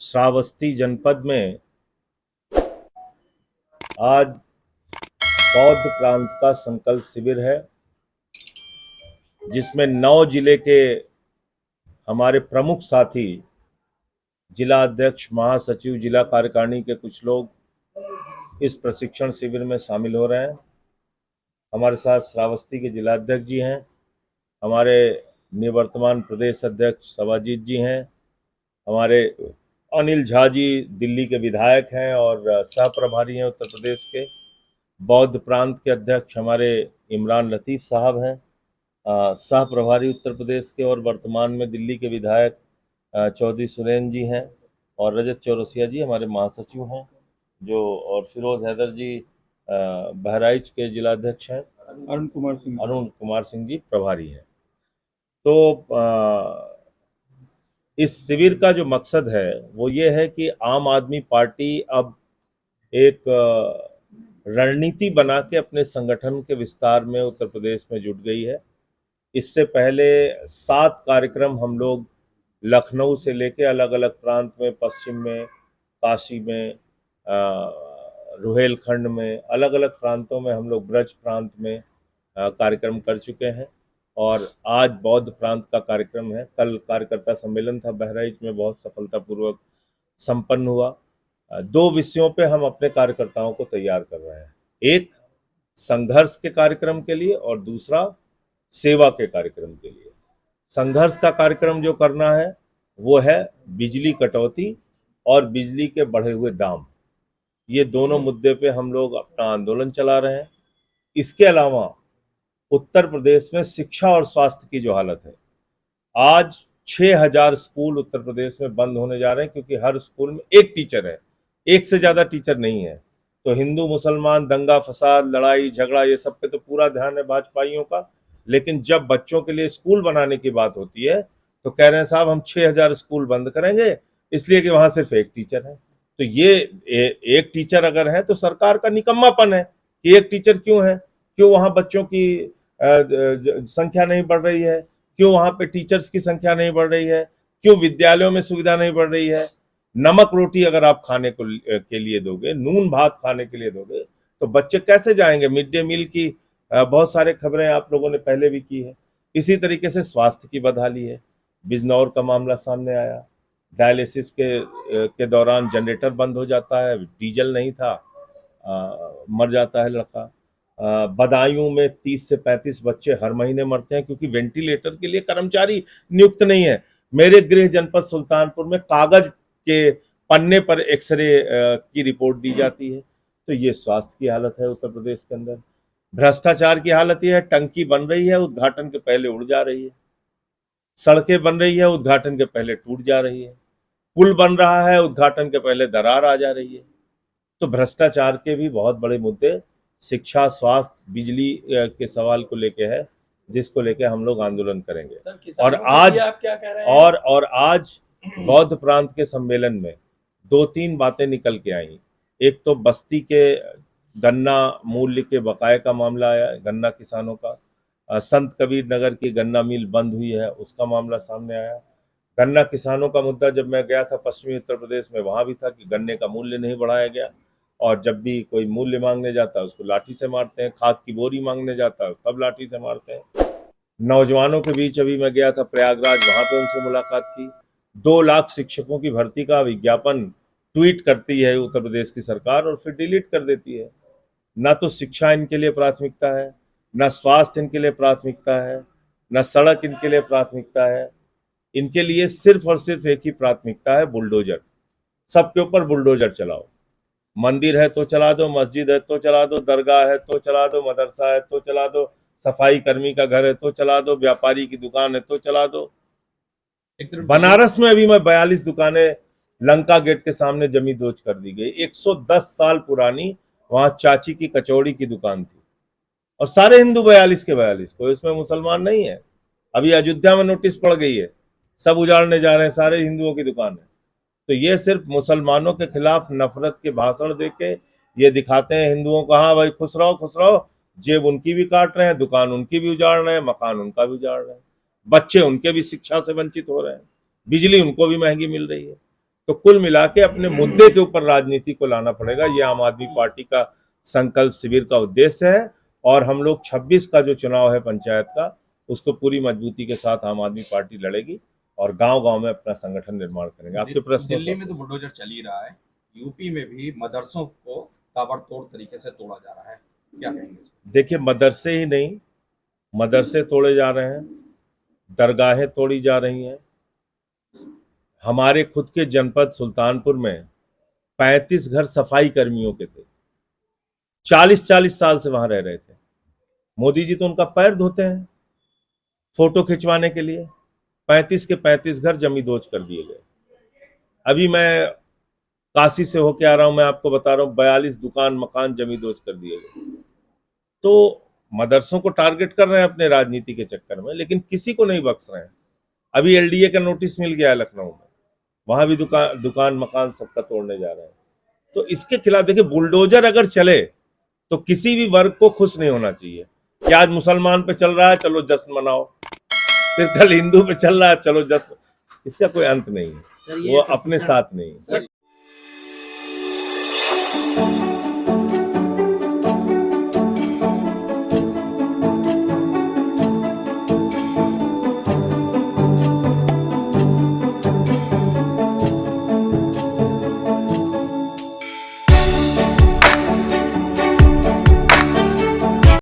श्रावस्ती जनपद में आज बौद्ध प्रांत का संकल्प शिविर है, जिसमें 9 जिले के हमारे प्रमुख साथी, जिला अध्यक्ष, महासचिव, जिला कार्यकारिणी के कुछ लोग इस प्रशिक्षण शिविर में शामिल हो रहे हैं। हमारे साथ श्रावस्ती के जिला अध्यक्ष जी हैं, हमारे निवर्तमान प्रदेश अध्यक्ष सवाजीत जी हैं, हमारे अनिल झा जी दिल्ली के विधायक हैं और सह प्रभारी हैं उत्तर प्रदेश के। बौद्ध प्रांत के अध्यक्ष हमारे इमरान लतीफ़ साहब हैं, सह प्रभारी उत्तर प्रदेश के और वर्तमान में दिल्ली के विधायक चौधरी सुरेन जी हैं, और रजत चौरसिया जी हमारे महासचिव हैं और फिरोज हैदर जी बहराइच के जिलाध्यक्ष हैं, अरुण कुमार सिंह जी प्रभारी हैं। तो इस शिविर का जो मकसद है वो ये है कि आम आदमी पार्टी अब एक रणनीति बना के अपने संगठन के विस्तार में उत्तर प्रदेश में जुट गई है। इससे पहले 7 कार्यक्रम हम लोग लखनऊ से लेके अलग अलग प्रांत में, पश्चिम में, काशी में, रुहेलखंड में, अलग अलग प्रांतों में हम लोग ब्रज प्रांत में कार्यक्रम कर चुके हैं, और आज बौद्ध प्रांत का कार्यक्रम है। कल कार्यकर्ता सम्मेलन था बहराइच में, बहुत सफलतापूर्वक संपन्न हुआ। 2 विषयों पे हम अपने कार्यकर्ताओं को तैयार कर रहे हैं, एक संघर्ष के कार्यक्रम के लिए और दूसरा सेवा के कार्यक्रम के लिए। संघर्ष का कार्यक्रम जो करना है वो है बिजली कटौती और बिजली के बढ़े हुए दाम। ये दोनों मुद्दे पे हम लोग अपना आंदोलन चला रहे हैं। इसके अलावा उत्तर प्रदेश में शिक्षा और स्वास्थ्य की जो हालत है, आज 6000 स्कूल उत्तर प्रदेश में बंद होने जा रहे हैं, क्योंकि हर स्कूल में एक टीचर है, एक से ज़्यादा टीचर नहीं है। तो हिंदू मुसलमान दंगा फसाद, लड़ाई झगड़ा, ये सब पे तो पूरा ध्यान है भाजपाइयों का, लेकिन जब बच्चों के लिए स्कूल बनाने की बात होती है तो कह रहे हैं साहब हम 6000 स्कूल बंद करेंगे, इसलिए कि वहां सिर्फ एक टीचर है। तो ये एक टीचर अगर है तो सरकार का निकम्मापन है कि एक टीचर क्यों है, क्यों वहां बच्चों की संख्या नहीं बढ़ रही है, क्यों वहां पे टीचर्स की संख्या नहीं बढ़ रही है, क्यों विद्यालयों में सुविधा नहीं बढ़ रही है। नमक रोटी अगर आप खाने के लिए दोगे, नून भात खाने के लिए दोगे, तो बच्चे कैसे जाएंगे। मिड डे मील की बहुत सारे खबरें आप लोगों ने पहले भी की है। इसी तरीके से स्वास्थ्य की बदहाली है। बिजनौर का मामला सामने आया, डायलिसिस के दौरान जनरेटर बंद हो जाता है, डीजल नहीं था, मर जाता है लड़का। बदायूं में 30 से 35 बच्चे हर महीने मरते हैं क्योंकि वेंटिलेटर के लिए कर्मचारी नियुक्त नहीं है। मेरे गृह जनपद सुल्तानपुर में कागज के पन्ने पर एक्सरे की रिपोर्ट दी जाती है। तो ये स्वास्थ्य की हालत है उत्तर प्रदेश के अंदर। भ्रष्टाचार की हालत यह है, टंकी बन रही है, उद्घाटन के पहले उड़ जा रही है। सड़कें बन रही है, उद्घाटन के पहले टूट जा रही है। पुल बन रहा है, उद्घाटन के पहले दरार आ जा रही है। तो भ्रष्टाचार के भी बहुत बड़े मुद्दे शिक्षा, स्वास्थ्य, बिजली के सवाल को लेके है, जिसको लेके हम लोग आंदोलन करेंगे। और आज आप क्या कह रहे हैं? और आज बौद्ध प्रांत के सम्मेलन में 2-3 बातें निकल के आई। एक तो बस्ती के गन्ना मूल्य के बकाये का मामला आया, गन्ना किसानों का। संत कबीर नगर की गन्ना मिल बंद हुई है, उसका मामला सामने आया। गन्ना किसानों का मुद्दा जब मैं गया था पश्चिमी उत्तर प्रदेश में, वहां भी था कि गन्ने का मूल्य नहीं बढ़ाया गया, और जब भी कोई मूल्य मांगने जाता है उसको लाठी से मारते हैं। खाद की बोरी मांगने जाता है तब लाठी से मारते हैं। नौजवानों के बीच अभी मैं गया था प्रयागराज, वहां पे उनसे मुलाकात की। 2 लाख शिक्षकों की भर्ती का विज्ञापन ट्वीट करती है उत्तर प्रदेश की सरकार और फिर डिलीट कर देती है। ना तो शिक्षा इनके लिए प्राथमिकता है, ना स्वास्थ्य इनके लिए प्राथमिकता है, ना सड़क इनके लिए प्राथमिकता है। इनके लिए सिर्फ और सिर्फ एक ही प्राथमिकता है, बुलडोजर। सबके ऊपर बुलडोजर चलाओ। मंदिर है तो चला दो, मस्जिद है तो चला दो, दरगाह है तो चला दो, मदरसा है तो चला दो, सफाई कर्मी का घर है तो चला दो, व्यापारी की दुकान है तो चला दो। बनारस में अभी मैं 42 दुकानें लंका गेट के सामने जमी दोज कर दी गई। 110 साल पुरानी वहां चाची की कचौड़ी की दुकान थी, और सारे हिंदू 42 के 42, कोई उसमें मुसलमान नहीं है। अभी अयोध्या में नोटिस पड़ गई है, सब उजाड़ने जा रहे हैं, सारे हिंदुओं की दुकान है। तो ये सिर्फ मुसलमानों के खिलाफ नफरत के भाषण देके ये दिखाते हैं हिंदुओं को, हाँ भाई खुश रहो खुश रहो। जेब उनकी भी काट रहे हैं, दुकान उनकी भी उजाड़ रहे हैं, मकान उनका भी उजाड़ रहे हैं, बच्चे उनके भी शिक्षा से वंचित हो रहे हैं, बिजली उनको भी महंगी मिल रही है। तो कुल मिला के अपने मुद्दे के ऊपर राजनीति को लाना पड़ेगा। ये आम आदमी पार्टी का संकल्प शिविर का उद्देश्य है और हम लोग 26 का जो चुनाव है पंचायत का, उसको पूरी मजबूती के साथ आम आदमी पार्टी लड़ेगी और गांव-गांव में अपना संगठन निर्माण करेंगे। आपके प्रश्न? दिल्ली में तो बुलडोजर चल ही रहा है, यूपी में भी मदरसों को ताबड़तोड़ तरीके से तोड़ा जा रहा है, क्या कहेंगे? देखिए, मदरसे ही नहीं, मदरसे तोड़े जा रहे हैं, दरगाहें तोड़ी जा रही हैं। हमारे खुद के जनपद सुल्तानपुर में 35 घर सफाई कर्मियों के थे, 40-40 साल से वहां रह रहे थे। मोदी जी तो उनका पैर धोते हैं फोटो खिंचवाने के लिए। 35 के 35 घर जमींदोज कर दिए गए। अभी मैं काशी से होके आ रहा हूं, मैं आपको बता रहा हूं 42 दुकान मकान जमींदोज कर दिए गए। तो मदरसों को टारगेट कर रहे हैं अपने राजनीति के चक्कर में, लेकिन किसी को नहीं बख्श रहे हैं। अभी एलडीए का नोटिस मिल गया है लखनऊ में, वहां भी दुकान मकान सबका तोड़ने जा रहे हैं। तो इसके खिलाफ देखिए, बुलडोजर अगर चले तो किसी भी वर्ग को खुश नहीं होना चाहिए कि आज मुसलमान पे चल रहा है चलो जश्न मनाओ, फिर कल हिंदू पे चल रहा है चलो जश्न। इसका कोई अंत नहीं है, वो अपने साथ नहीं है।